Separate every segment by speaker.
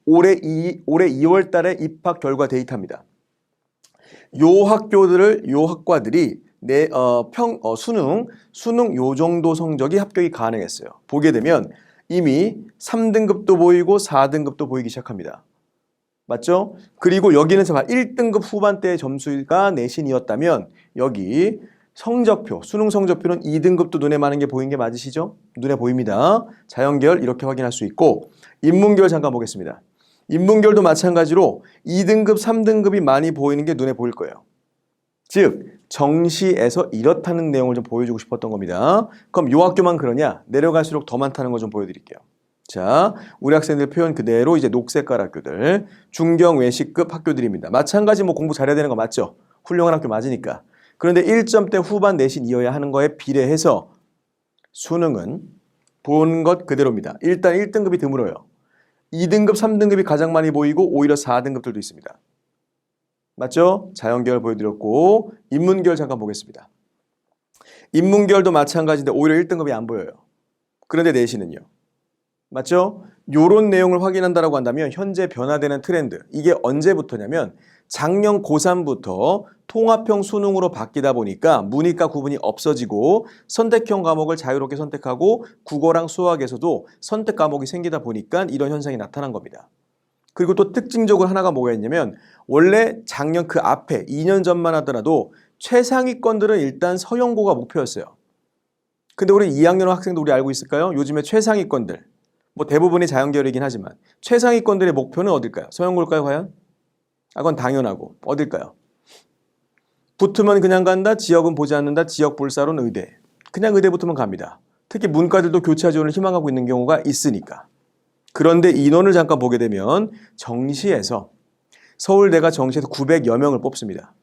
Speaker 1: 올해 2월 달에 입학 결과 데이터입니다. 요 학과들이 수능 요 정도 성적이 합격이 가능했어요. 보게 되면 이미 3등급도 보이고 4등급도 보이기 시작합니다. 맞죠? 그리고 여기는 1등급 후반대의 점수가 내신이었다면 여기 수능 성적표는 2등급도 눈에 많은 게 보이는 게 맞으시죠? 눈에 보입니다. 자연계열 이렇게 확인할 수 있고 인문계열 잠깐 보겠습니다. 인문계열도 마찬가지로 2등급, 3등급이 많이 보이는 게 눈에 보일 거예요. 즉 정시에서 이렇다는 내용을 좀 보여주고 싶었던 겁니다. 그럼 요 학교만 그러냐? 내려갈수록 더 많다는 거 좀 보여드릴게요. 자, 우리 학생들 표현 그대로 이제 녹색깔 학교들, 중경 외식급 학교들입니다. 마찬가지 공부 잘해야 되는 거 맞죠? 훌륭한 학교 맞으니까. 그런데 1점대 후반 내신이어야 하는 거에 비례해서 수능은 본 것 그대로입니다. 일단 1등급이 드물어요. 2등급, 3등급이 가장 많이 보이고 오히려 4등급들도 있습니다. 맞죠? 자연계열 보여드렸고 인문계열 잠깐 보겠습니다. 인문계열도 마찬가지인데 오히려 1등급이 안 보여요. 그런데 내신은요. 맞죠? 요런 내용을 확인한다고 한다면 현재 변화되는 트렌드, 이게 언제부터냐면 작년 고3부터 통합형 수능으로 바뀌다 보니까 문이과 구분이 없어지고 선택형 과목을 자유롭게 선택하고 국어랑 수학에서도 선택 과목이 생기다 보니까 이런 현상이 나타난 겁니다. 그리고 또 특징적으로 하나가 뭐가 있냐면 원래 작년 그 앞에 2년 전만 하더라도 최상위권들은 일단 서영고가 목표였어요. 근데 우리 2학년 학생도 우리 알고 있을까요? 요즘에 최상위권들 대부분이 자연계열이긴 하지만 최상위권들의 목표는 어딜까요? 서영고일까요 과연? 그건 당연하고 어딜까요? 붙으면 그냥 간다, 지역은 보지 않는다, 지역 불사론 의대. 그냥 의대 붙으면 갑니다. 특히 문과들도 교차 지원을 희망하고 있는 경우가 있으니까. 그런데 인원을 잠깐 보게 되면 정시에서 서울대가 정시에서 900여 명을 뽑습니다.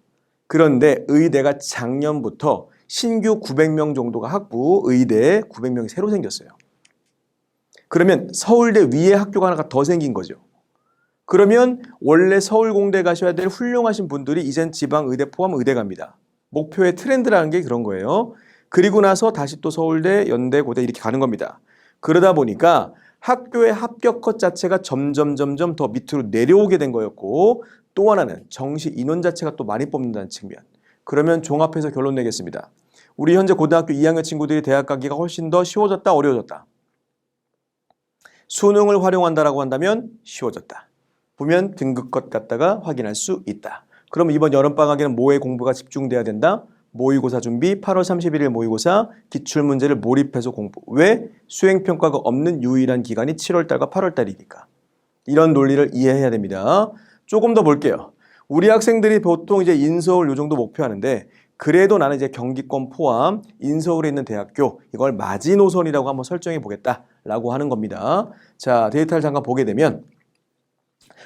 Speaker 1: 그런데 의대가 작년부터 신규 900명 정도가 학부, 의대에 900명이 새로 생겼어요. 그러면 서울대 위에 학교가 하나가 더 생긴 거죠. 그러면 원래 서울공대 가셔야 될 훌륭하신 분들이 이젠 지방의대 포함 의대 갑니다. 목표의 트렌드라는 게 그런 거예요. 그리고 나서 다시 또 서울대, 연대, 고대 이렇게 가는 겁니다. 그러다 보니까 학교의 합격 컷 자체가 점점 더 밑으로 내려오게 된 거였고 또 하나는 정시 인원 자체가 또 많이 뽑는다는 측면. 그러면 종합해서 결론 내겠습니다. 우리 현재 고등학교 2학년 친구들이 대학 가기가 훨씬 더 쉬워졌다, 어려워졌다? 수능을 활용한다라고 한다면 쉬워졌다. 보면 등급컷 갖다가 확인할 수 있다. 그럼 이번 여름방학에는 뭐에 공부가 집중돼야 된다? 모의고사 준비, 8월 31일 모의고사, 기출문제를 몰입해서 공부. 왜? 수행평가가 없는 유일한 기간이 7월달과 8월달이니까. 이런 논리를 이해해야 됩니다. 조금 더 볼게요. 우리 학생들이 보통 이제 인서울 요 정도 목표하는데 그래도 나는 이제 경기권 포함 인서울에 있는 대학교 이걸 마지노선이라고 한번 설정해 보겠다라고 하는 겁니다. 자, 데이터를 잠깐 보게 되면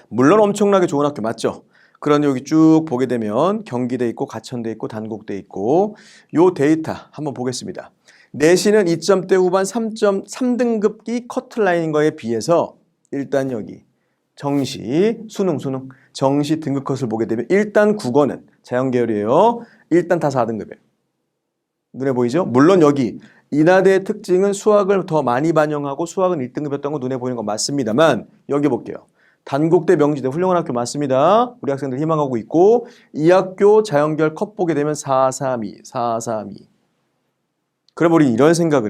Speaker 1: 물론 엄청나게 좋은 학교 맞죠? 그런데 여기 쭉 보게 되면 경기대 있고 가천대 있고 단국대 있고 요 데이터 한번 보겠습니다. 내신은 2점대 후반 3등급이 커트라인인 거에 비해서 일단 여기 정시, 수능 정시 등급 컷을 보게 되면 일단 국어는 자연계열이에요. 일단 다 4등급이에요. 눈에 보이죠? 물론 여기 인하대의 특징은 수학을 더 많이 반영하고 수학은 1등급이었던 거 눈에 보이는 건 맞습니다만 여기 볼게요. 단국대, 명지대 훌륭한 학교 맞습니다. 우리 학생들 희망하고 있고 이 학교 자연계열 컷 보게 되면 432. 그럼 우리 이런 생각을 해요.